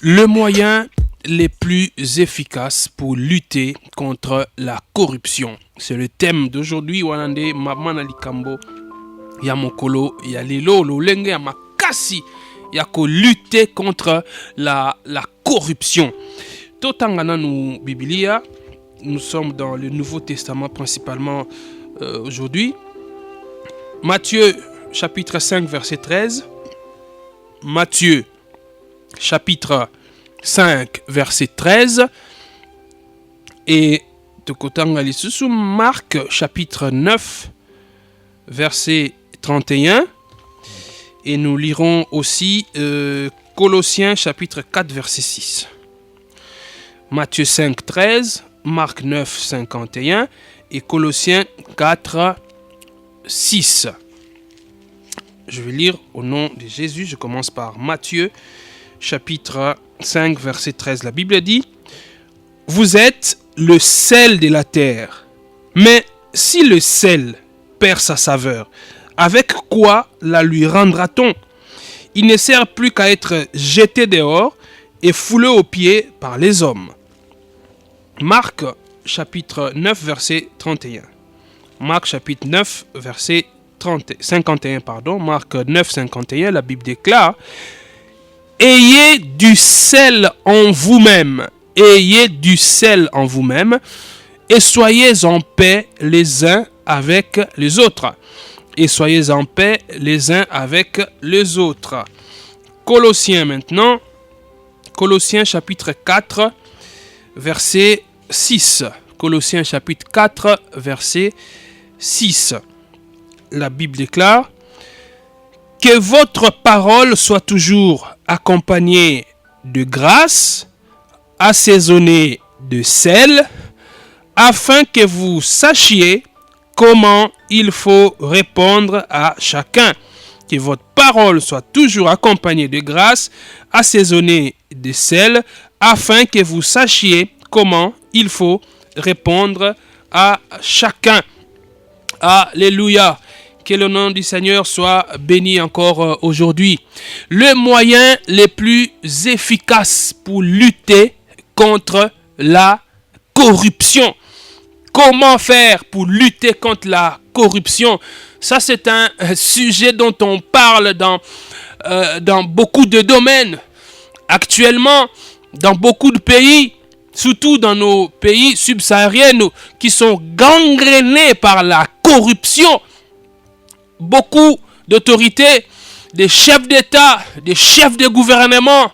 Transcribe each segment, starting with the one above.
Le moyen les plus efficaces pour lutter contre la corruption. C'est le thème d'aujourd'hui. Wanande Mamana Likambo ya mokolo ya lelo lolenge ya makasi ya ko lutter contre la corruption. Totangana nous Biblia, nous sommes dans le Nouveau Testament principalement aujourd'hui. Matthieu chapitre 5 verset 13. Matthieu chapitre 5 verset 13 et de Marc chapitre 9 verset 31 et nous lirons aussi Colossiens chapitre 4 verset 6. Matthieu 5 13, Marc 9 51 et Colossiens 4 6. Je vais lire au nom de Jésus. Je commence par Matthieu chapitre 5 verset 13. La Bible dit: vous êtes le sel de la terre. Mais si le sel perd sa saveur, avec quoi la lui rendra-t-on? Il ne sert plus qu'à être jeté dehors et foulé aux pieds par les hommes. Marc chapitre 9 verset 31. Marc chapitre 9 verset 51. Marc 9 51, la Bible déclare: ayez du sel en vous-même. Ayez du sel en vous-même et soyez en paix les uns avec les autres. Et soyez en paix les uns avec les autres. Colossiens maintenant. Colossiens chapitre 4 verset 6. Colossiens chapitre 4 verset 6. La Bible déclare: que votre parole soit toujours accompagnée de grâce, assaisonnée de sel, afin que vous sachiez comment il faut répondre à chacun. Que votre parole soit toujours accompagnée de grâce, assaisonnée de sel, afin que vous sachiez comment il faut répondre à chacun. Alléluia. Que le nom du Seigneur soit béni encore aujourd'hui. Le moyen le plus efficace pour lutter contre la corruption. Comment faire pour lutter contre la corruption? Ça, c'est un sujet dont on parle dans beaucoup de domaines. Actuellement, dans beaucoup de pays, surtout dans nos pays subsahariens qui sont gangrénés par la corruption, beaucoup d'autorités, des chefs d'État, des chefs de gouvernement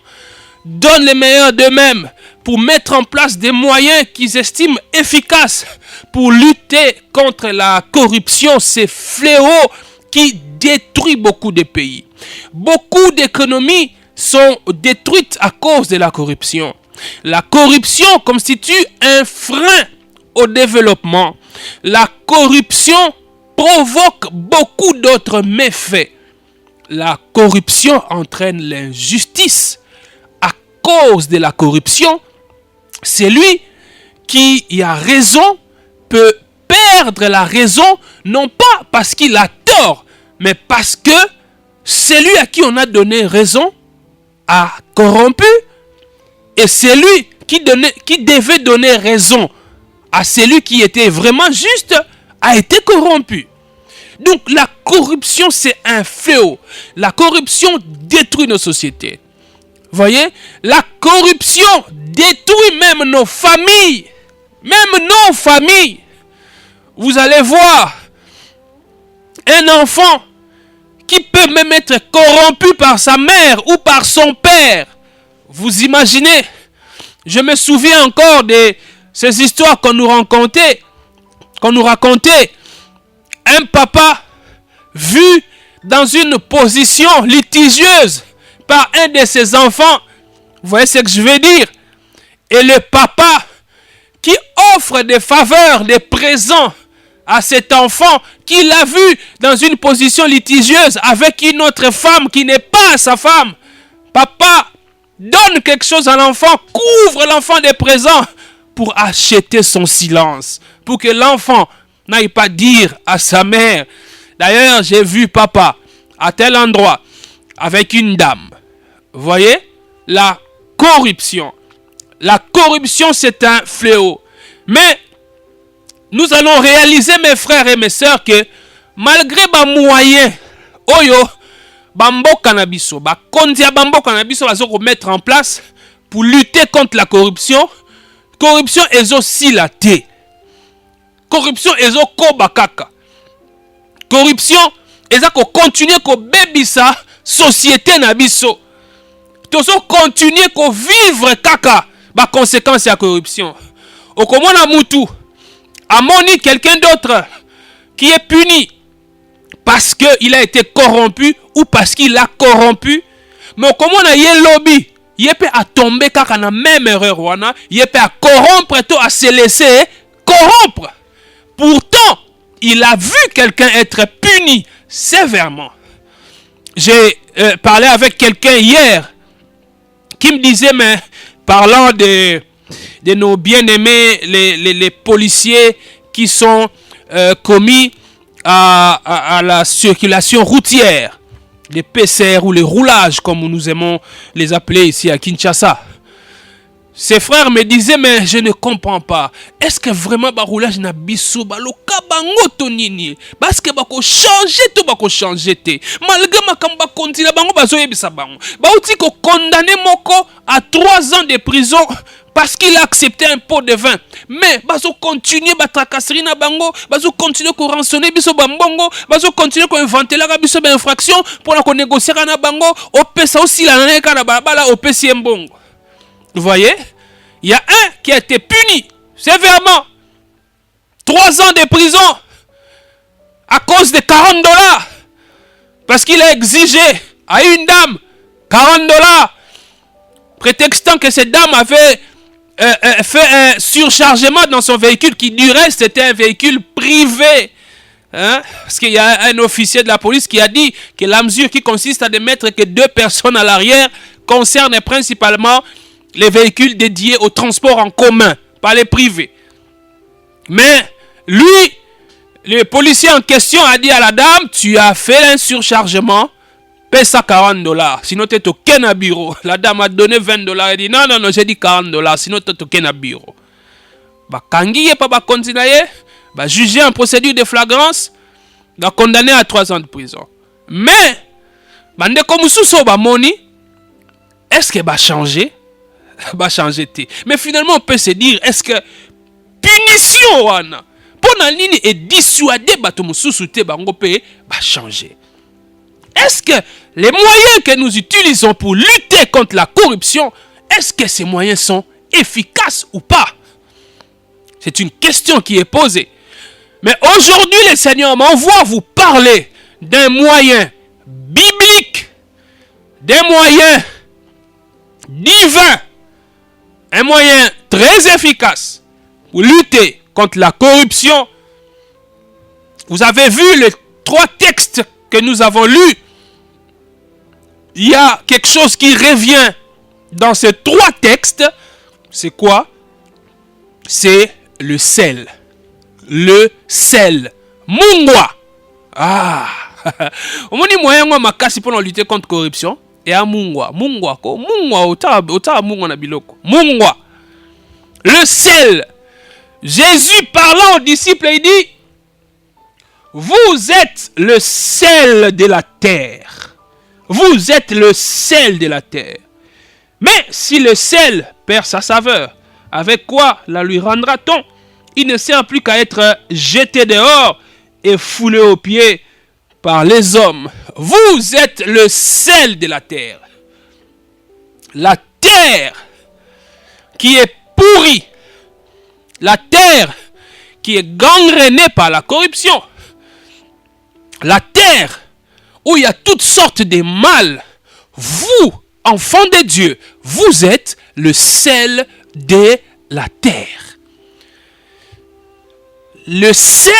donnent le meilleur d'eux-mêmes pour mettre en place des moyens qu'ils estiment efficaces pour lutter contre la corruption, ces fléaux qui détruisent beaucoup de pays. Beaucoup d'économies sont détruites à cause de la corruption. La corruption constitue un frein au développement. La corruption provoque beaucoup d'autres méfaits. La corruption entraîne l'injustice. À cause de la corruption, celui qui a raison peut perdre la raison, non pas parce qu'il a tort, mais parce que celui à qui on a donné raison a corrompu, et celui qui devait donner raison à celui qui était vraiment juste a été corrompu. Donc la corruption, c'est un fléau. La corruption détruit nos sociétés. Voyez, la corruption détruit même nos familles. Même nos familles. Vous allez voir un enfant qui peut même être corrompu par sa mère ou par son père. Vous imaginez? Je me souviens encore de ces histoires qu'on nous racontait. Un papa vu dans une position litigieuse par un de ses enfants. Vous voyez ce que je veux dire? Et le papa qui offre des faveurs, des présents à cet enfant qu'il a vu dans une position litigieuse avec une autre femme qui n'est pas sa femme. Papa donne quelque chose à l'enfant, couvre l'enfant des présents pour acheter son silence, pour que l'enfant n'aille pas dire à sa mère: d'ailleurs, j'ai vu papa à tel endroit avec une dame. Vous voyez, la corruption. La corruption, c'est un fléau. Mais nous allons réaliser, mes frères et mes sœurs, que malgré les moyens, oyo, bambo cannabiso, kondia bambo cannabiso, va se mettre en place pour lutter contre la corruption. Corruption est aussi la thé. Corruption est aussi kobakaka. Corruption est aussi continuer à bébisa société nabiso. Tozo continuer à vivre kaka ba conséquence de la corruption. Au comment na mutu amoni quelqu'un d'autre qui est puni parce qu'il a été corrompu ou parce qu'il a corrompu. Mais comment na yé lobby, il peut à tomber kaka na même erreur wana, il peut à corrompre tout à se laisser corrompre. Pourtant, il a vu quelqu'un être puni sévèrement. J'ai parlé avec quelqu'un hier qui me disait, mais parlant de nos bien-aimés, les policiers qui sont commis à la circulation routière, les PCR ou les roulages, comme nous aimons les appeler ici à Kinshasa. Ses frères me disaient, mais je ne comprends pas. Est-ce que vraiment le roulage n'a biso baloka bango tonini? Parce que bako changer tout bako changer te. Malgré ma kamba continue bango bazo yebisa bango. Ba outi ko condamné moko à 3 ans de prison parce qu'il a accepté un pot de vin. Mais bazo continuer ba tracasserie na bango, bazo continuer ko rançonner biso bambongo, bazo continuer ko inventer la biso ba infraction pour la ko négocier na bango, opesa aussi la neka na balabala opesi mbongo. Vous voyez, il y a un qui a été puni sévèrement. 3 ans de prison à cause de $40. Parce qu'il a exigé à une dame $40, prétextant que cette dame avait fait un surchargement dans son véhicule qui du reste était un véhicule privé. Hein? Parce qu'il y a un officier de la police qui a dit que la mesure qui consiste à ne mettre que 2 personnes à l'arrière concerne principalement les véhicules dédiés au transport en commun, pas les privés. Mais lui, le policier en question a dit à la dame, tu as fait un surchargement, paie ça $40, sinon tu es au Kena bureau. La dame a donné $20, elle dit non, j'ai dit $40, sinon tu es au Kena bureau. Bah, kangiye pas ba continuer, bah, jugé en procédure de flagrance, bah, condamné à 3 ans de prison. Mais, bah, comme sous ba moni, est-ce que va changer? Va changer. Mais finalement, on peut se dire, est-ce que punition wana pour la ligne est dissuader bateau sous-souté bango pe va changer? Est-ce que les moyens que nous utilisons pour lutter contre la corruption, est-ce que ces moyens sont efficaces ou pas? C'est une question qui est posée. Mais aujourd'hui, le Seigneur m'envoie vous parler d'un moyen biblique, d'un moyen divin, un moyen très efficace pour lutter contre la corruption. Vous avez vu les 3 textes que nous avons lus. Il y a quelque chose qui revient dans ces 3 textes. C'est quoi? C'est le sel. Le sel. Mungwa. Ah. On dit moyen makasi pour lutter contre la corruption. Et à mungwa. Mungwa ko. Mungwa ota mungwa na biloko. Mungwa. Le sel. Jésus parlant aux disciples, il dit, vous êtes le sel de la terre. Vous êtes le sel de la terre. Mais si le sel perd sa saveur, avec quoi la lui rendra-t-on? Il ne sert plus qu'à être jeté dehors et foulé aux pieds par les hommes. Vous êtes le sel de la terre. La terre qui est pourrie. La terre qui est gangrénée par la corruption. La terre où il y a toutes sortes de mal. Vous, enfants de Dieu, vous êtes le sel de la terre. Le sel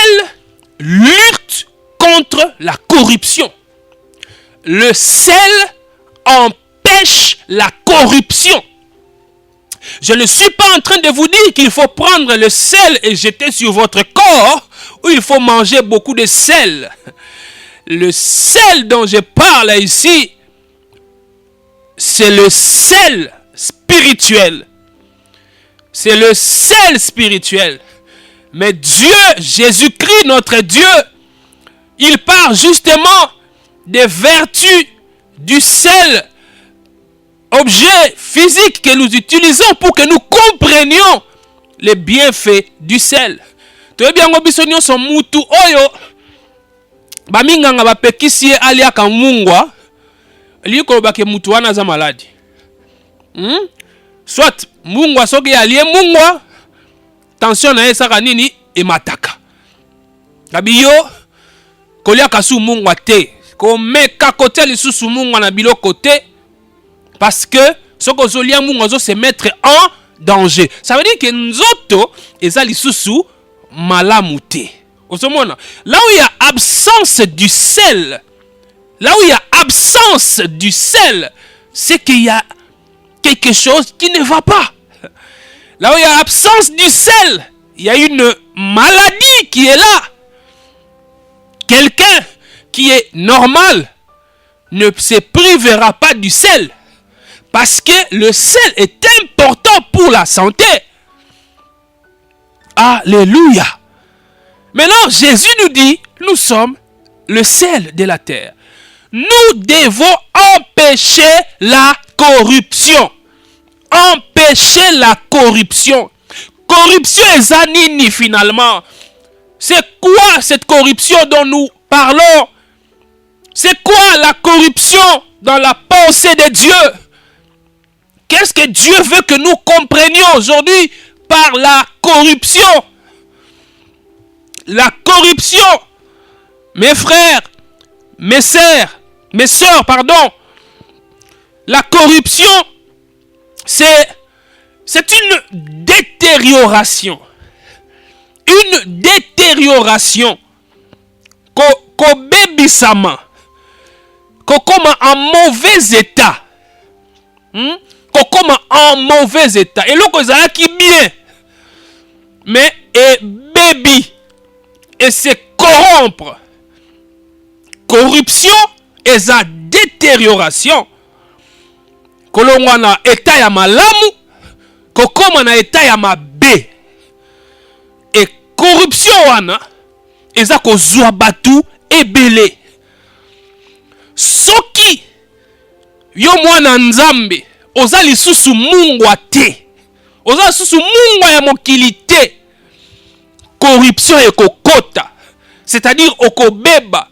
lutte contre la corruption. Le sel empêche la corruption. Je ne suis pas en train de vous dire qu'il faut prendre le sel et jeter sur votre corps ou il faut manger beaucoup de sel. Le sel dont je parle ici, c'est le sel spirituel. C'est le sel spirituel. Mais Dieu, Jésus-Christ, notre Dieu, il parle justement des vertus du sel, objet physique que nous utilisons pour que nous comprenions les bienfaits du sel. Tu es bien obisonnion son mutu oyo baminganga bapekisi aliaka mungwa liko bake mutu wana za maladi. Soit mungwa soki alie mungwa tension na esaka nini emataka. Kabiyo kolia kasu mungwa te. Ko meka kote lisusu mungwa na biloko te parce que soko zolia mungwa zo se mettre en danger. Ça veut dire que nzoto eza lisusu malamu te. Là où il y a absence du sel, c'est qu'il y a quelque chose qui ne va pas. Là où il y a absence du sel, il y a une maladie qui est là. Quelqu'un qui est normal ne se privera pas du sel. Parce que le sel est important pour la santé. Alléluia. Maintenant, Jésus nous dit, nous sommes le sel de la terre. Nous devons empêcher la corruption. Empêcher la corruption. Corruption est anini finalement. C'est quoi cette corruption dont nous parlons? C'est quoi la corruption dans la pensée de Dieu? Qu'est-ce que Dieu veut que nous comprenions aujourd'hui par la corruption? La corruption, mes frères, mes sœurs, pardon. La corruption, c'est une détérioration. Une détérioration. Ko bébisama. Ko comme en mauvais état. Comme en mauvais état. Et l'autre ça qui bien. Mais et baby. Et c'est corrompre. Corruption et sa détérioration. Kolongwana état ya malamu. Kokoma na état ya mabe. Et corruption wana. Eza kozwa batu ebele. Soki yo mwana nzambe. Oza lisusu mungwa te. Oza lisusu mungwa ya mokili te. Corruption et kokota. C'est-à-dire okobeba.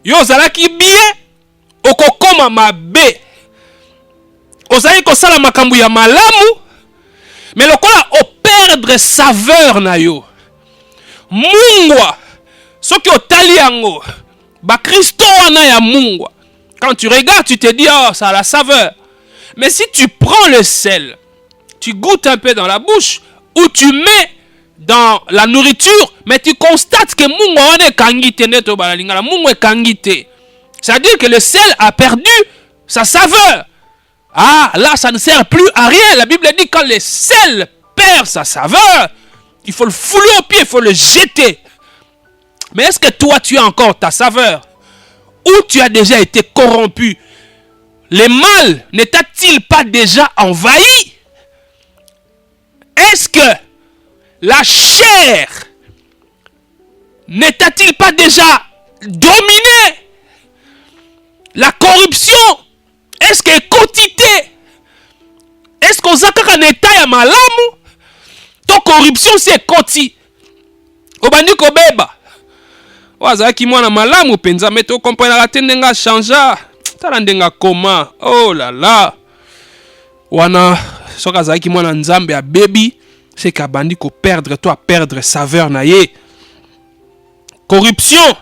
Yo zalaki bien. Okokoma mabe. Ozali kosala makambu ya malamu. Mais lokola o perdre saveur na yo. Mungwa. Soki otali yango. Ba Christo wana ya mungwa. Quand tu regardes, tu te dis, oh, ça a la saveur. Mais si tu prends le sel, tu goûtes un peu dans la bouche, ou tu mets dans la nourriture, mais tu constates que mungwa wana kangite neto balalingala, mungwa kangite. C'est-à-dire que le sel a perdu sa saveur. Ah, là, ça ne sert plus à rien. La Bible dit que quand le sel perd sa saveur, il faut le fouler au pied, il faut le jeter. Mais est-ce que toi, tu as encore ta saveur? Ou tu as déjà été corrompu? Le mal ne t'a-t-il pas déjà envahi? Est-ce que la chair ne t'a-t-il pas déjà dominé? La corruption, est-ce que quantité? Est-ce qu'on a un état ya malamu? Ton corruption c'est quanti. Obandi kobeba. Waza ki mwana malamu penza meto kompana ratendenga chanja. Tala ndenga koma. Oh là là. Wana soka za ki mwana nzambe ya baby, c'est kabandi ko perdre toi perdre saveur na ye. Corruption.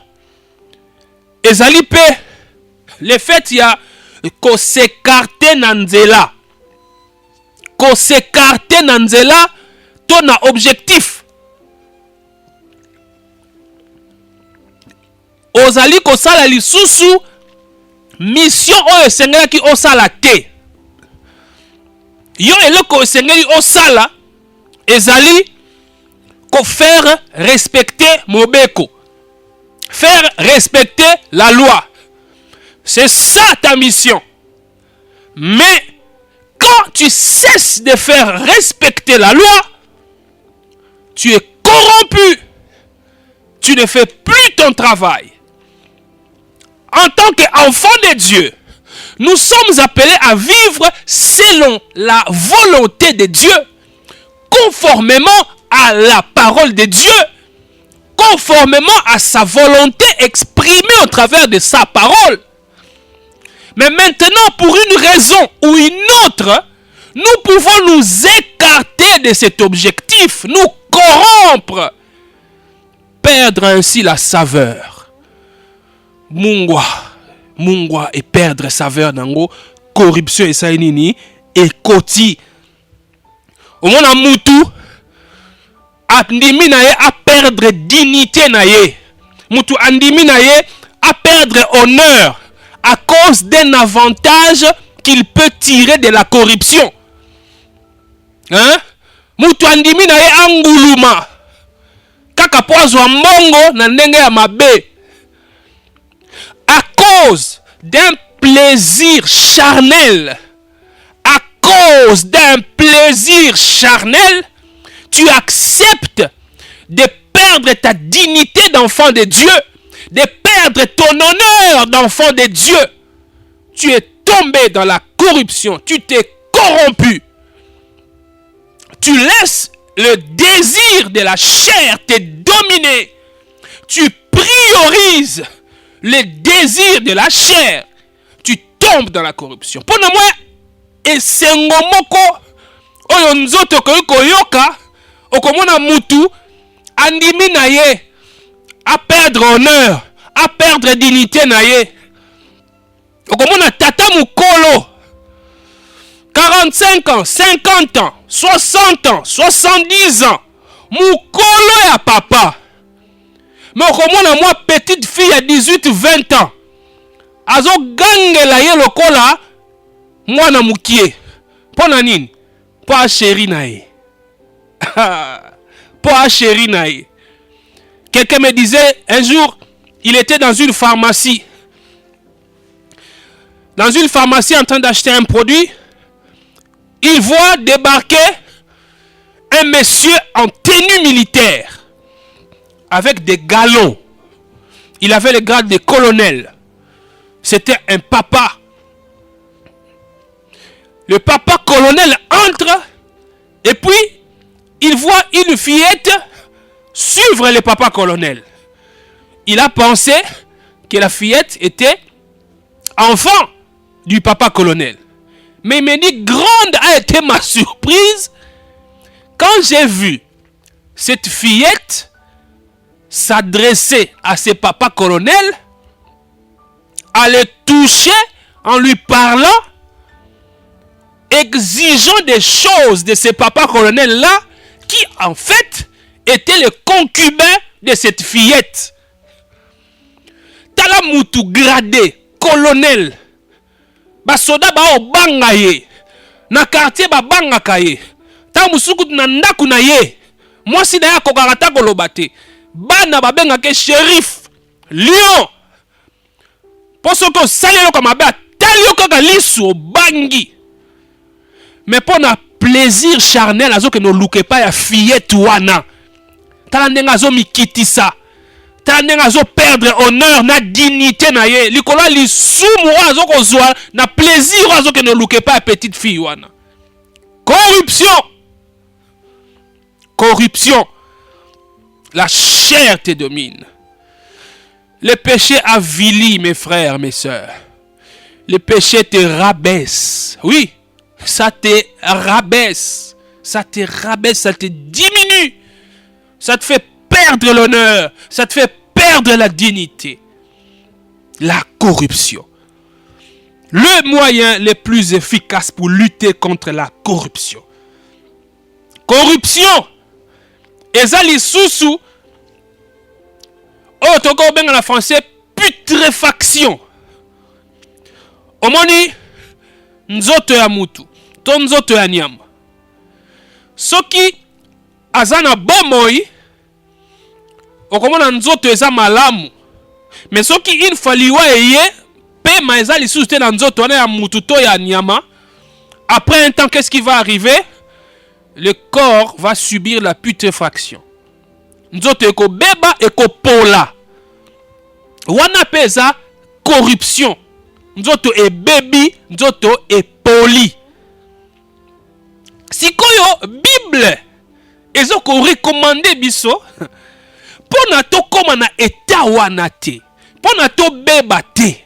Ezali pe le fait ya ko s'écarter na nzela. Ko s'écarter na nzela ton objectif. Ozali ko sala lisusu mission oyo esengeli ki osala te. Yo eloko esengeli osala ezali ko faire respecter mobeko. Faire respecter la loi. C'est ça ta mission. Mais quand tu cesses de faire respecter la loi, tu es corrompu. Tu ne fais plus ton travail. En tant qu'enfant de Dieu, nous sommes appelés à vivre selon la volonté de Dieu, conformément à la parole de Dieu, conformément à sa volonté exprimée au travers de sa parole. Mais maintenant, pour une raison ou une autre, nous pouvons nous écarter de cet objectif, nous corrompre, perdre ainsi la saveur. Mungwa et perdre saveur nango, corruption et sainini et koti. Au moins à mutu, andimi na ye a perdre dignité na ye. Mutu andimi na ye a perdre honneur à cause d'un avantage qu'il peut tirer de la corruption. Hein? Mutu andimi na ye anguluma. Kaka poazwa mbongo na ndenge ya mabe. À cause d'un plaisir charnel, à cause d'un plaisir charnel, tu acceptes de perdre ta dignité d'enfant de Dieu, de perdre ton honneur d'enfant de Dieu. Tu es tombé dans la corruption, tu t'es corrompu. Tu laisses le désir de la chair te dominer. Tu priorises le désir de la chair. Tu tombes dans la corruption. Pour moi, et sengomoko oyo nzoto koyoka okomona mutu andimi na ye à perdre honneur, à perdre dignité na ye. Okomona tata mukolo 45 ans, 50 ans, 60 ans, 70 ans. Mukolo ya papa. Mais okomona moi petite fille à 18, 20 ans. Azo gangela ye lokola mwana mukie. Pona nini? Po a chéri na ye. Po a chéri na ye. Quelqu'un me disait un jour, il était dans une pharmacie. Dans une pharmacie en train d'acheter un produit. Il voit débarquer un monsieur en tenue militaire avec des galons. Il avait le grade de colonel. C'était un papa. Le papa colonel entre et puis il voit une fillette suivre le papa colonel. Il a pensé que la fillette était enfant du papa colonel. Mais il me dit, grande a été ma surprise quand j'ai vu cette fillette s'adresser à ses papas colonels, à le toucher en lui parlant, exigeant des choses de ces papas colonels-là, qui en fait étaient les concubins de cette fillette. Talamutu gradé, colonel, basoda ba obanga ye na quartier ba banga kaye ta musuku na ndaku na ye mwasi na ya kokata koloba te bana babenga ke shérif lion poso ko salelo kama ba talio kaka lisu obangi mais pona plaisir charnel azo ke no luke pa ya fillette wana tala ndenga azo mikitisa tandeng azo perdre honneur na dignité na ye likolo lisumu azo kozwa na plaisir azo ke ne luke pas petite fille wana. Corruption. La chair te domine. Le péché avilit mes frères, mes sœurs. Le péché te rabaisse. Oui, ça te rabaisse. Ça te rabaisse, ça te diminue. Ça te fait perdre l'honneur, ça te fait perdre la dignité. La corruption. Le moyen le plus efficace pour lutter contre la corruption. Corruption. Ezali susu. Oh, toko benga na français putréfaction. Omoni nzoto ya mutu, to nzoto ya nyama. Soki azana bomoi okomona nzoto eza malamu. Mais soki une faliwa eye pema eza lisusu te na nzoto wana ya mutu to ya nyama, Après un temps, qu'est-ce qui va arriver? Le corps va subir la putréfaction. Nzoto eko beba eko pola. Wana pesa corruption. Nzoto e bebi, nzoto e poli. Sikoyo Bible ezoko recommande biso pona to koma na eta wana te. Pona to beba te.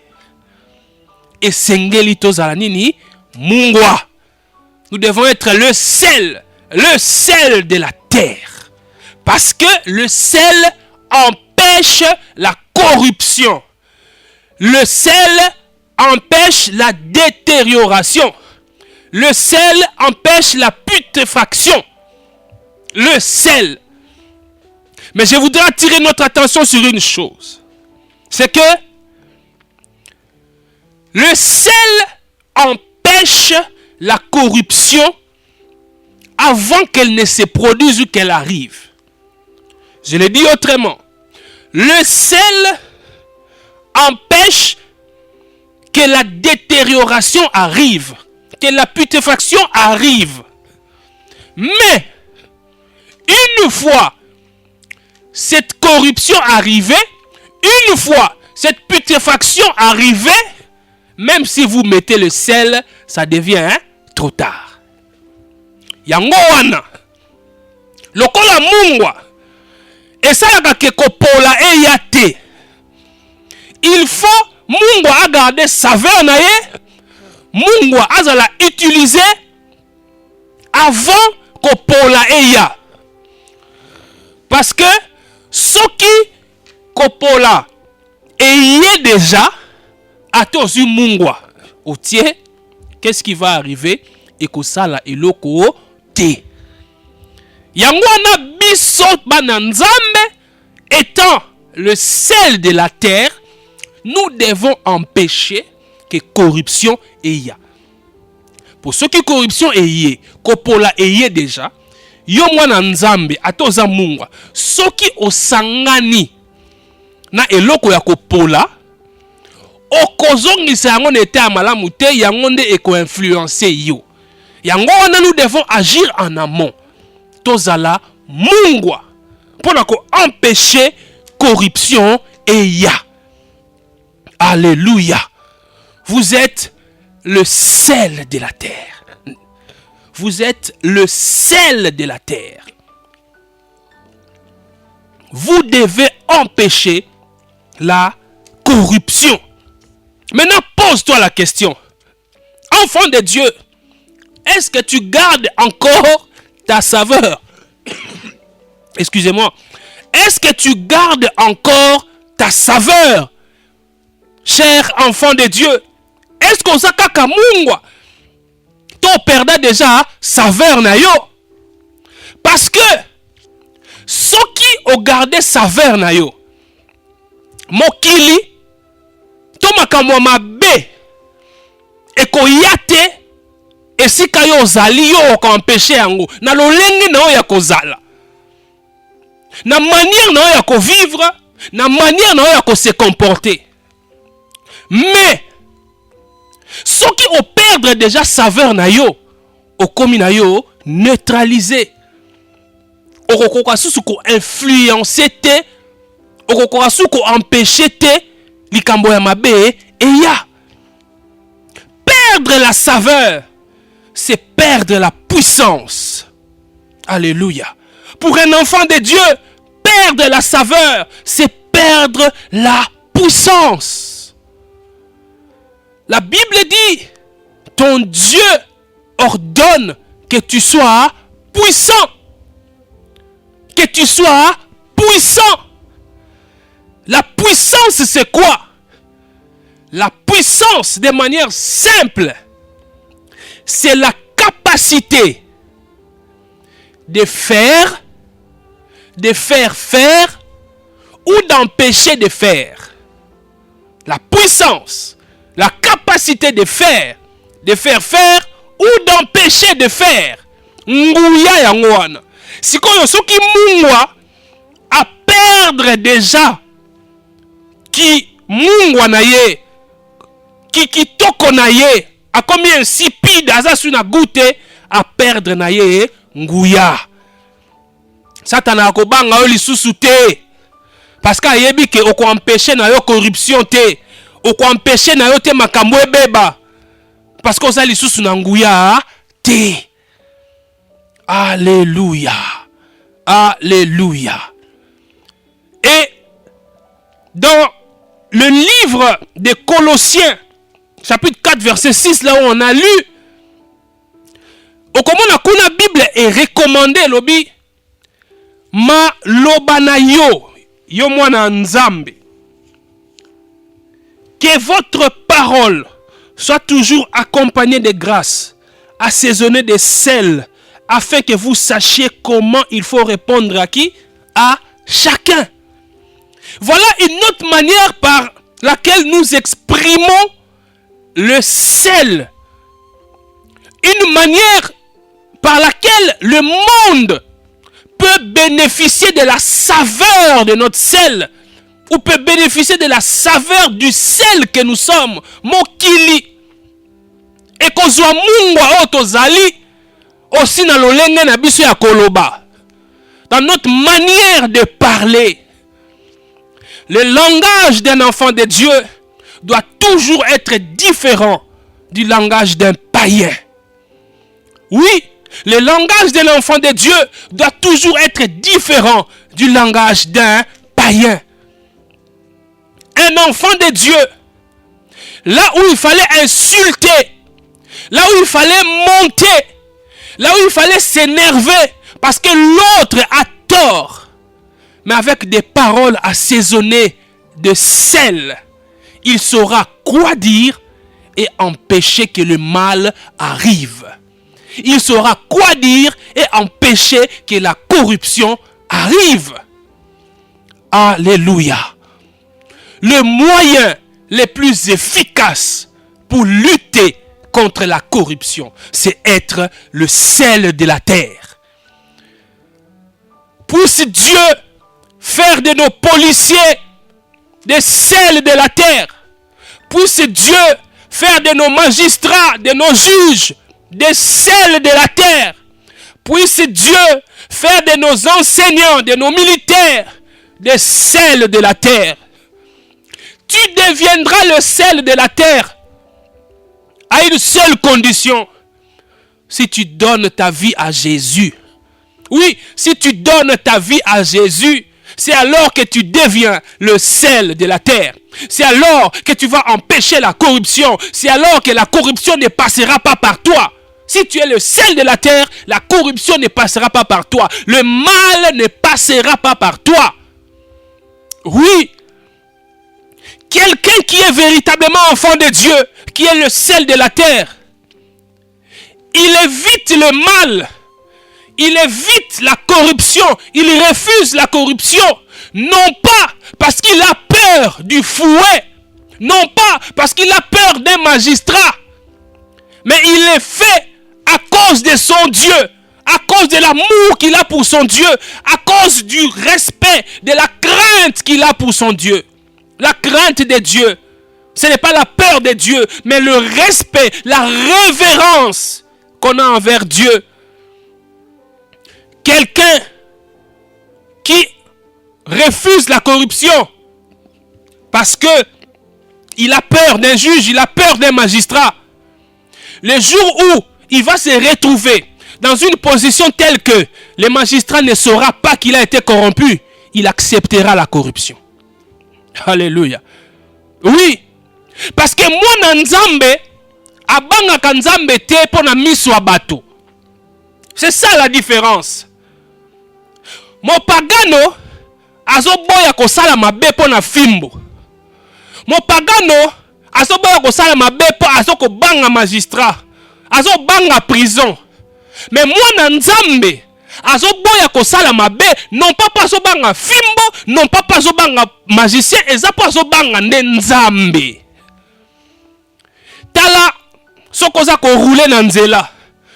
Esengeli tozala nini? Mungwa. Nous devons être le sel de la terre. Parce que le sel empêche la corruption. Le sel empêche la détérioration. Le sel empêche la putréfaction. Le sel. Mais je voudrais attirer notre attention sur une chose. C'est que le sel empêche la corruption avant qu'elle ne se produise ou qu'elle arrive. Je le dis autrement. Le sel empêche que la détérioration arrive, que la putréfaction arrive. Mais, une fois cette corruption arrivée, une fois cette putréfaction arrivée, même si vous mettez le sel, ça devient trop tard. Yango wana. Lokola mungwa. Esalaka ke kopola eyate. Il faut mungwa a garder saveur na ye. Mungwa azala utiliser avant kopola eya. Parce que soki kopola eye déjà atozu mungwa otie, qu'est-ce qui va arriver? Ekosala eloko te. Yango wana biso bana nzambe étant le sel de la terre, nous devons empêcher que corruption ait. Pour ceux qui corruption ait, kopola ait déjà, yo mwana nzambe atoza mungwa, soki osangani na eloko ya kopola, okozongisa yango nete ya malamu te, yango nde eko-influencer yo. Yango wana nous devons agir en amont. Tozala mungwa pour empêcher corruption et ya. Alléluia. Vous êtes le sel de la terre. Vous êtes le sel de la terre. Vous devez empêcher la corruption. Maintenant, pose-toi la question. Enfant de Dieu, est-ce que tu gardes encore ta saveur? Excusez-moi. Est-ce que tu gardes encore ta saveur? Cher enfant de Dieu, est-ce qu'on s'akaka mungwa? Ton perda déjà saveur na yo. Parce que soki o garde saveur na yo, mokili to makamwa mabe ekoyate esika yo ozali yo okampeshe yango na lolenge na yo ya kozala, na manière na yo ya kovivre, na manière na yo ya se comporter. Mais soki o perdre déjà saveur na yo, okomi na yo neutraliser, okokoka susu ko influencer te, okokoka susu ko empêcher te likambo ya mabe eya. Perdre la saveur, c'est perdre la puissance. Alléluia. Pour un enfant de Dieu, perdre la saveur, c'est perdre la puissance. La Bible dit, ton Dieu ordonne que tu sois puissant. Que tu sois puissant. La puissance, c'est quoi? La puissance, de manière simple, c'est la capacité de faire faire ou d'empêcher de faire. La puissance, la capacité de faire faire ou d'empêcher de faire. Nguya yango wana. Sikoyo soki mungwa a perdre déjà ki mungwa na ye, ki kitoko na ye A combien insipide aza su na goûte à perdre na ye nguya. Satan a kobanga yo lisusu te. Parce que ayebi ke oko empêcher na yo corruption te. Oko empêcher na yo te makambo ebeba. Parce que oza lisusu na nguya te. Alléluia. Alléluia. Et dans le livre des Colossiens, chapitre 4, verset 6, là où on a lu, au comment la Bible est recommandée, lobi, ma lobana yo mwana nzambe, que votre parole soit toujours accompagnée de grâce, assaisonnée de sel, afin que vous sachiez comment il faut répondre à qui? À chacun. Voilà une autre manière par laquelle nous exprimons le sel. Une manière par laquelle le monde peut bénéficier de la saveur de notre sel, ou peut bénéficier de la saveur du sel que nous sommes. Mokili. Et qu'on soit mungwa otozali, aussi dans l'olenge na biso ya koloba. Dans notre manière de parler. Le langage d'un enfant de Dieu doit toujours être différent du langage d'un païen. Oui, le langage d'un enfant de Dieu doit toujours être différent du langage d'un païen. Un enfant de Dieu, là où il fallait insulter, là où il fallait monter, là où il fallait s'énerver, parce que l'autre a tort, mais avec des paroles assaisonnées de sel, il saura quoi dire et empêcher que le mal arrive. Il saura quoi dire et empêcher que la corruption arrive. Alléluia. Le moyen le plus efficace pour lutter contre la corruption, c'est être le sel de la terre. Puisse Dieu faire de nos policiers des sels de la terre. Puisse Dieu faire de nos magistrats, de nos juges, des sels de la terre. Puisse Dieu faire de nos enseignants, de nos militaires, des sels de la terre. Tu deviendras le sel de la terre à une seule condition. Si tu donnes ta vie à Jésus. Oui, si tu donnes ta vie à Jésus, c'est alors que tu deviens le sel de la terre. C'est alors que tu vas empêcher la corruption. C'est alors que la corruption ne passera pas par toi. Si tu es le sel de la terre, la corruption ne passera pas par toi. Le mal ne passera pas par toi. Oui. Quelqu'un qui est véritablement enfant de Dieu, qui est le sel de la terre, il évite le mal. Il évite la corruption. Il refuse la corruption. Non pas parce qu'il a peur du fouet. Non pas parce qu'il a peur d'un magistrat. Mais il le fait à cause de son Dieu. À cause de l'amour qu'il a pour son Dieu. À cause du respect, de la crainte qu'il a pour son Dieu. La crainte de Dieu. Ce n'est pas la peur de Dieu, mais le respect, la révérence qu'on a envers Dieu. Quelqu'un qui refuse la corruption parce que il a peur d'un juge, il a peur d'un magistrat. Le jour où il va se retrouver dans une position telle que le magistrat ne saura pas qu'il a été corrompu, il acceptera la corruption. Alléluia. Oui. Parce que moi, Nzambe, abanga Nzambe te pona miso abato. C'est ça la différence. Mon pagano azoboya kosala mabe pona fimbo. Mon pagano azoboya kosala mabe po azoko banga magistrat, azobanga prison. Mais moi Nzambe azoboya kosala mabe non pas azobanga fimbo, non pas azobanga magicien, eza pas azobanga nde Nzambe. Tala sokoza ko rouler na nzela,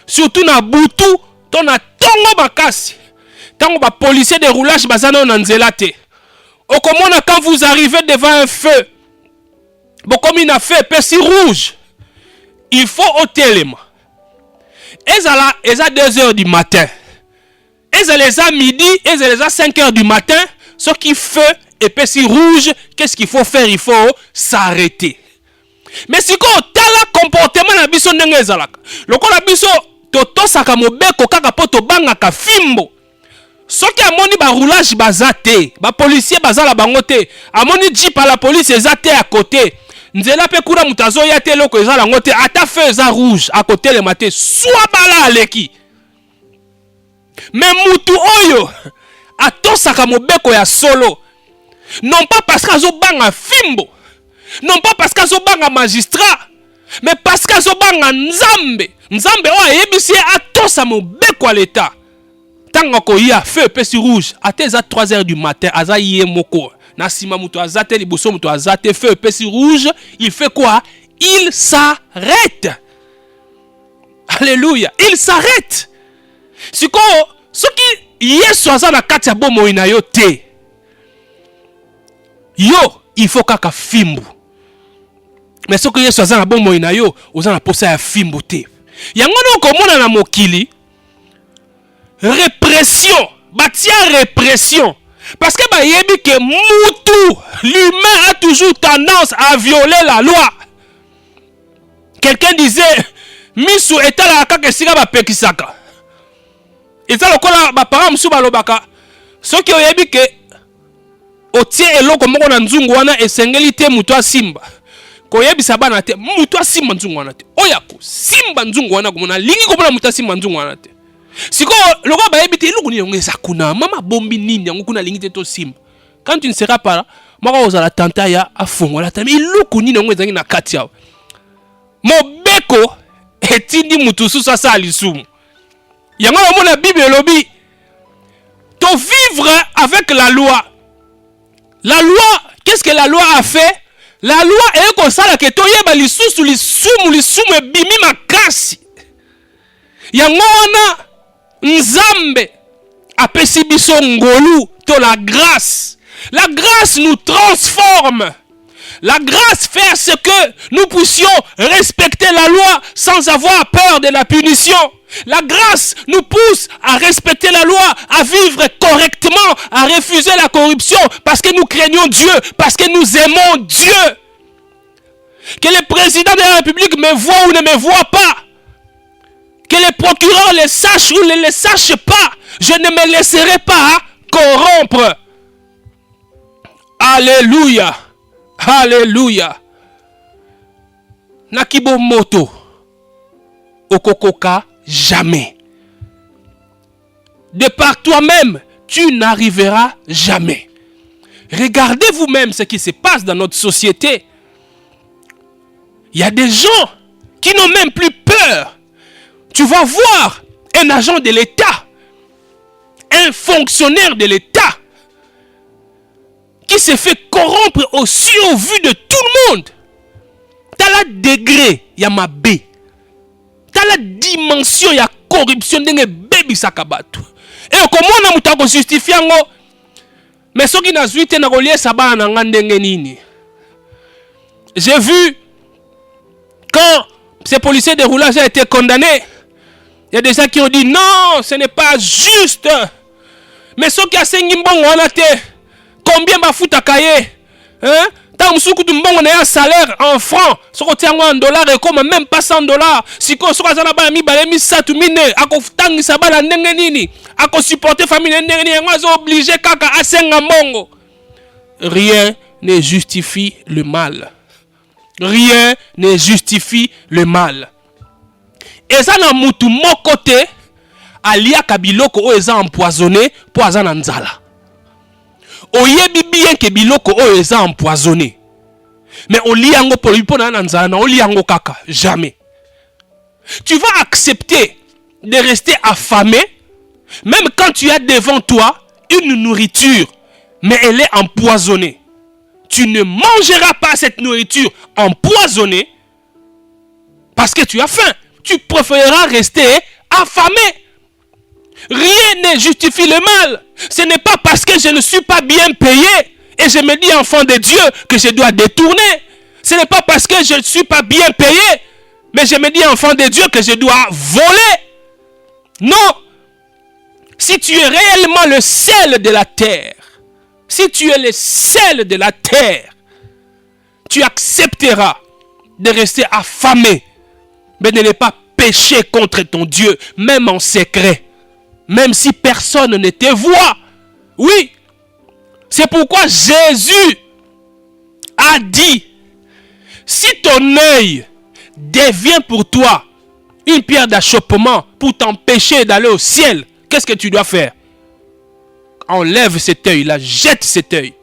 surtout na butu to na tongo bakasi. Tant que les policiers de roulage bazana na nzela te. Okomona quand vous arrivez devant un feu, comme il a fait petit rouge. il faut au téléma. Eza 2 heures du matin. Eza les a midi, eza les a 5 heures du matin. Ce qui fait épaissi rouge, qu'est-ce qu'il faut faire? Il faut s'arrêter. Mais si on tala comportement na biso ndenge ezalaka. Lokola biso toto saka mobeko kaka poto banga ka fimbo. Soki amoni ba roulage bazate, ba policier bazala bango te. Amoni jeep à la police ezate à côté. Nzela pe kuna mutazo ya te loko ezala ngote ata feu eza rouge à côté le matin. Soit bala aleki. Mais mutu oyo atosaka mobeko ya solo. Non pas parce qu'azo banga fimbo. Non pas parce qu'azo banga magistrat. Mais parce qu'azo banga nzambe. Nzambe oyo ayebisi atosa mobeko à l'état. Tango ko ya feu pesi rouge. Ate za 3 heures du matin. Aza yé moko. Na sima mutu azate liboso mutu azate feu pesi rouge. Il fait quoi? Il s'arrête. Alléluia. Il s'arrête. Siko soki yesu aza na kati ya bomoi na yo te. Yo, il faut kaka fimbu. Mais ce que yesu aza na bomoi na yo, oza na posa ya fimbu te. Yango no komona na mokili répression, batia répression. Parce que bah yebi que mutu, l'humain a toujours tendance à violer la loi. Quelqu'un disait misu etala kaka sika ba pekisaka. Et ça lokola ba parents musu balobaka. Soki oyebi que otie eloko moko na nzungu wana esengeli te mutu asimba. Koyebisa bana te mutu asimba nzungu wana te. Oyako simba nzungu wana komona lingi komona mutu asimba nzungu wana te. Siko loko ba yebi te eloko ni ngeza kuna mama bombi nini yango kuna lingi te to simba. Quand tu ne seras pas là, moko ozala tanta ya afongola ta. Mais eloko ni ngo ezangi na kati yawo. Mobeko etindi mutu susa sa lisumu. Yango mona Bible lobi to vivre avec la loi. La loi, qu'est-ce que la loi a fait? La loi est comme ça que to yeba lisusu lisumu bimi makasi. Yango wana nzambe apesi biso ngolu to la grâce. La grâce nous transforme. La grâce fait ce que nous puissions respecter la loi sans avoir peur de la punition. La grâce nous pousse à respecter la loi, à vivre correctement, à refuser la corruption parce que nous craignons Dieu, parce que nous aimons Dieu. Que le président de la République me voit ou ne me voit pas, que les procureurs le sachent ou ne le sachent pas, je ne me laisserai pas corrompre. Alléluia. Alléluia. Nakibo moto. Okokoka jamais. De par toi-même, tu n'arriveras jamais. Regardez vous-même ce qui se passe dans notre société. Il y a des gens qui n'ont même plus peur. Tu vas voir un agent de l'État, un fonctionnaire de l'État, qui se fait corrompre aussi au vu de tout le monde. T'as la degré, il y a ma B. T'as la dimension, il y a corruption, il y a baby sakabatu. Et comment on a pu justifier ngo? Mais ce qui n'a zuité n'a relié ça ba na ngandenge nini. J'ai vu quand ces policiers de roulage ont été condamnés, il y a des gens qui ont dit non, ce n'est pas juste. Mais ce qui a sengi mbongo wana te. Combien ma fout à cahier? Hein? Tant que tu m'as un salaire en francs, ce que tu as en dollars et comme même pas 100 $. Si tu as un bas mi balemi ça tu mine, à quoi tangi sa bala nengenini, à quoi supporter famille nengenini, on obligé kaka à senga mongo. Rien ne justifie le mal. Rien ne justifie le mal. Et ça n'a mutu mon côté, alia kabiloko o eza empoisonné pour azana nzala. Oyebi bien que biloko o eza empoisonné. Mais on liango pour lui pona nanzana, on liango kaka, jamais. Tu vas accepter de rester affamé même quand tu as devant toi une nourriture mais elle est empoisonnée. Tu ne mangeras pas cette nourriture empoisonnée parce que tu as faim. Tu préféreras rester affamé. Rien ne justifie le mal. Ce n'est pas parce que je ne suis pas bien payé et je me dis enfant de Dieu que je dois détourner. Ce n'est pas parce que je ne suis pas bien payé Mais je me dis, enfant de Dieu, que je dois voler. Non. Si tu es réellement le sel de la terre, si tu es le sel de la terre, tu accepteras de rester affamé, mais de ne pas pécher contre ton Dieu, même en secret, même si personne ne te voit. Oui, c'est pourquoi Jésus a dit, si ton œil devient pour toi une pierre d'achoppement pour t'empêcher d'aller au ciel, qu'est-ce que tu dois faire? Enlève cet œil-là, jette cet œil.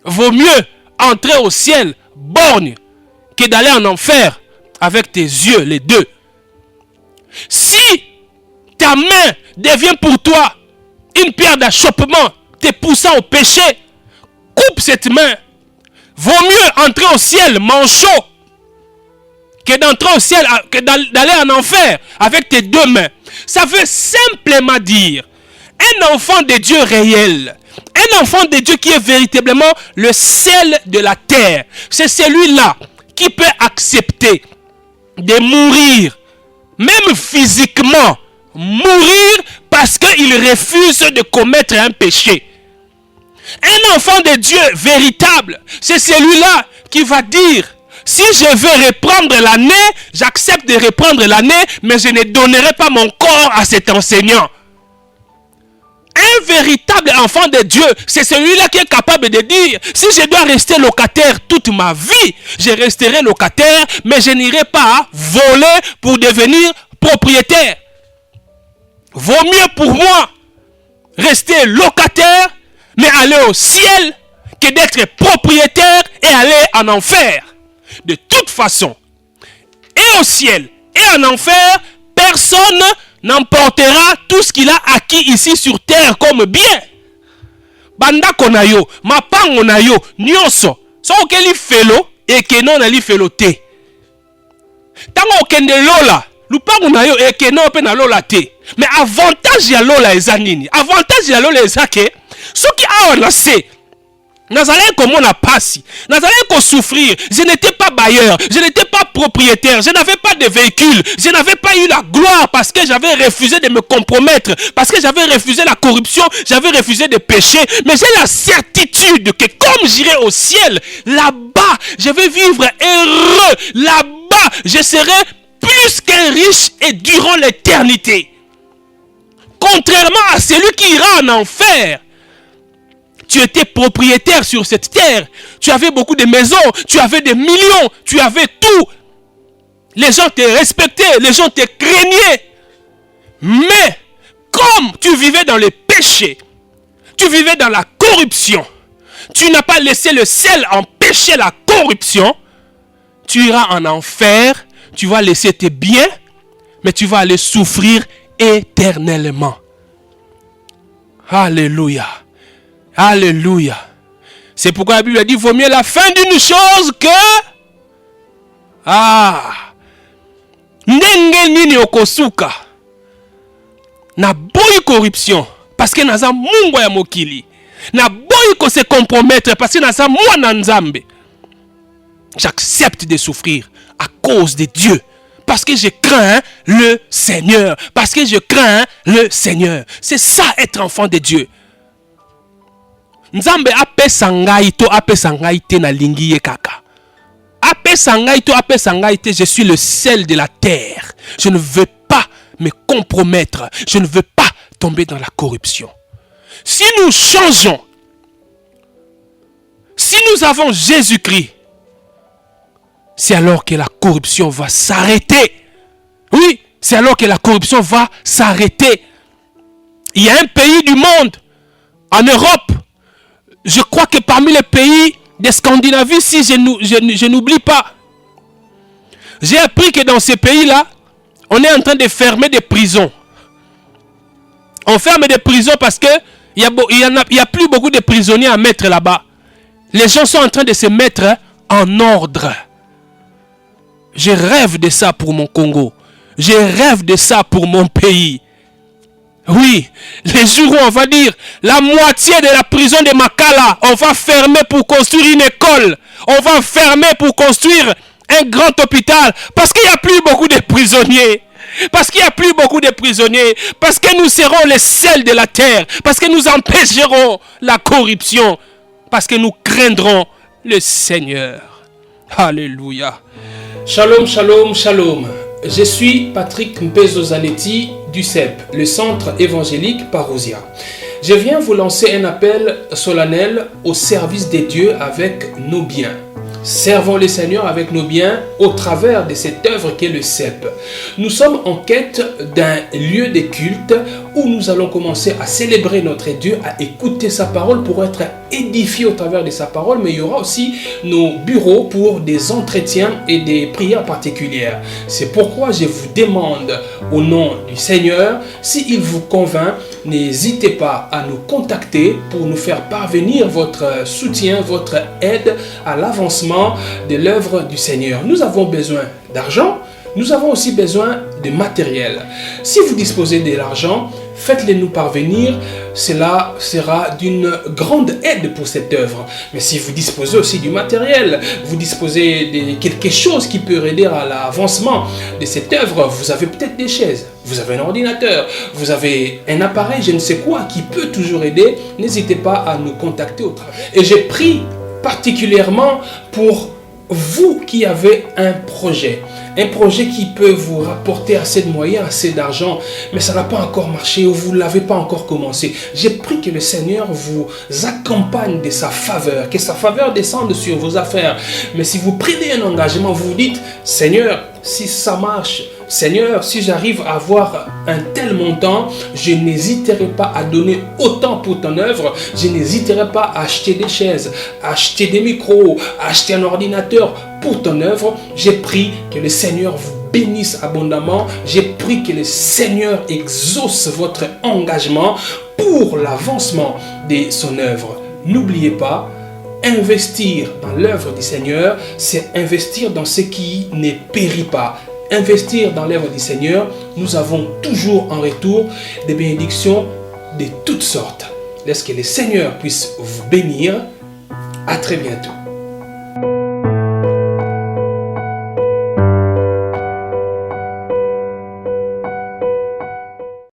Vaut mieux entrer au ciel borgne que d'aller en enfer avec tes yeux, les deux. Si ta main devient pour toi une pierre d'achoppement te poussant au péché, coupe cette main. Vaut mieux entrer au ciel manchot que d'entrer au ciel, que d'aller en enfer avec tes deux mains. Ça veut simplement dire, un enfant de Dieu réel, un enfant de Dieu qui est véritablement le sel de la terre, c'est celui-là qui peut accepter de mourir, même physiquement, mourir parce qu'il refuse de commettre un péché. Un enfant de Dieu véritable, c'est celui-là qui va dire, si je veux reprendre l'année, j'accepte de reprendre l'année, mais je ne donnerai pas mon corps à cet enseignant. Un véritable enfant de Dieu, c'est celui-là qui est capable de dire, si je dois rester locataire toute ma vie, je resterai locataire, mais je n'irai pas voler pour devenir propriétaire. Vaut mieux pour moi rester locataire, mais aller au ciel, que d'être propriétaire et aller en enfer. De toute façon, et au ciel et en enfer, personne n'emportera tout ce qu'il a acquis ici sur terre comme bien. Banda konayo, mapango nayo, nyonso, so okeli felo et que non ali felo te. Tango okende lola, lupango nayo et que non pe na lola te. Mais avantage ya lola eza nini? Avantage ya lola eza ke soki awa na se nazalaki komona pasi, nazalaki kosouffrir, je n'étais pas bailleur, je n'étais pas propriétaire, je n'avais pas de véhicule, je n'avais pas eu la gloire parce que j'avais refusé de me compromettre, parce que j'avais refusé la corruption, j'avais refusé de pécher, mais j'ai la certitude que comme j'irai au ciel, là-bas, je vais vivre heureux, là-bas, je serai plus qu'un riche et durant l'éternité. Contrairement à celui qui ira en enfer, tu étais propriétaire sur cette terre. Tu avais beaucoup de maisons. Tu avais des millions. Tu avais tout. Les gens te respectaient. Les gens te craignaient. Mais, comme tu vivais dans le péché, tu vivais dans la corruption, tu n'as pas laissé le sel empêcher la corruption, tu iras en enfer, tu vas laisser tes biens, mais tu vas aller souffrir éternellement. Alléluia. Alléluia. C'est pourquoi la Bible a dit, vaut mieux la fin d'une chose que... Ndenge nini okosuka. Na boyi corruption. Parce que naza mungu ya mokili. Na boyi ko se compromettre. Parce que naza mwana nzambe. J'accepte de souffrir à cause de Dieu. Parce que je crains le Seigneur. Parce que je crains le Seigneur. C'est ça être enfant de Dieu. Nzambe apesa ngai to apesa ngai te na lingi ye kaka. Apesa ngai to apesa ngai te, je suis le sel de la terre. Je ne veux pas me compromettre. Je ne veux pas tomber dans la corruption. Si nous changeons, si nous avons Jésus-Christ, c'est alors que la corruption va s'arrêter. Oui, c'est alors que la corruption va s'arrêter. Il y a un pays du monde, en Europe, je crois que parmi les pays de Scandinavie, si je n'oublie pas, j'ai appris que dans ces pays-là, on est en train de fermer des prisons. On ferme des prisons parce qu'il n'y a plus beaucoup de prisonniers à mettre là-bas. Les gens sont en train de se mettre en ordre. Je rêve de ça pour mon Congo. Je rêve de ça pour mon pays. Oui, les jours où on va dire la moitié de la prison de Makala, on va fermer pour construire une école. On va fermer pour construire un grand hôpital parce qu'il n'y a plus beaucoup de prisonniers. Parce qu'il n'y a plus beaucoup de prisonniers. Parce que nous serons les sels de la terre. Parce que nous empêcherons la corruption. Parce que nous craindrons le Seigneur. Alléluia. Shalom, shalom, shalom. Je suis Patrick Mpezo-Zanetti du CEP, le Centre évangélique Parousia. Je viens vous lancer un appel solennel au service des dieux avec nos biens. Servons le Seigneur avec nos biens au travers de cette œuvre qu'est le CEP. Nous sommes en quête d'un lieu de culte où nous allons commencer à célébrer notre Dieu, à écouter sa parole pour être édifiés au travers de sa parole, mais il y aura aussi nos bureaux pour des entretiens et des prières particulières. C'est pourquoi je vous demande au nom du Seigneur, s'il vous convainc, n'hésitez pas à nous contacter pour nous faire parvenir votre soutien, votre aide à l'avancement de l'œuvre du Seigneur. Nous avons besoin d'argent, nous avons aussi besoin de matériel. Si vous disposez de l'argent, faites-le nous parvenir, cela sera d'une grande aide pour cette œuvre. Mais si vous disposez aussi du matériel, vous disposez de quelque chose qui peut aider à l'avancement de cette œuvre, vous avez peut-être des chaises, vous avez un ordinateur, vous avez un appareil, je ne sais quoi, qui peut toujours aider, n'hésitez pas à nous contacter au travail. Et j'ai pris particulièrement pour vous qui avez un projet qui peut vous rapporter assez de moyens, assez d'argent, mais ça n'a pas encore marché ou vous ne l'avez pas encore commencé. J'ai pris que le Seigneur vous accompagne de sa faveur, que sa faveur descende sur vos affaires. Mais si vous prenez un engagement, vous vous dites, Seigneur, si ça marche, Seigneur, si j'arrive à avoir un tel montant, je n'hésiterai pas à donner autant pour ton œuvre. Je n'hésiterai pas à acheter des chaises, à acheter des micros, à acheter un ordinateur pour ton œuvre. J'ai pris que le Seigneur vous bénisse abondamment. J'ai pris que le Seigneur exauce votre engagement pour l'avancement de son œuvre. N'oubliez pas, investir dans l'œuvre du Seigneur, c'est investir dans ce qui ne périt pas. Investir dans l'œuvre du Seigneur, nous avons toujours en retour des bénédictions de toutes sortes. Laisse que le Seigneur puisse vous bénir. À très bientôt.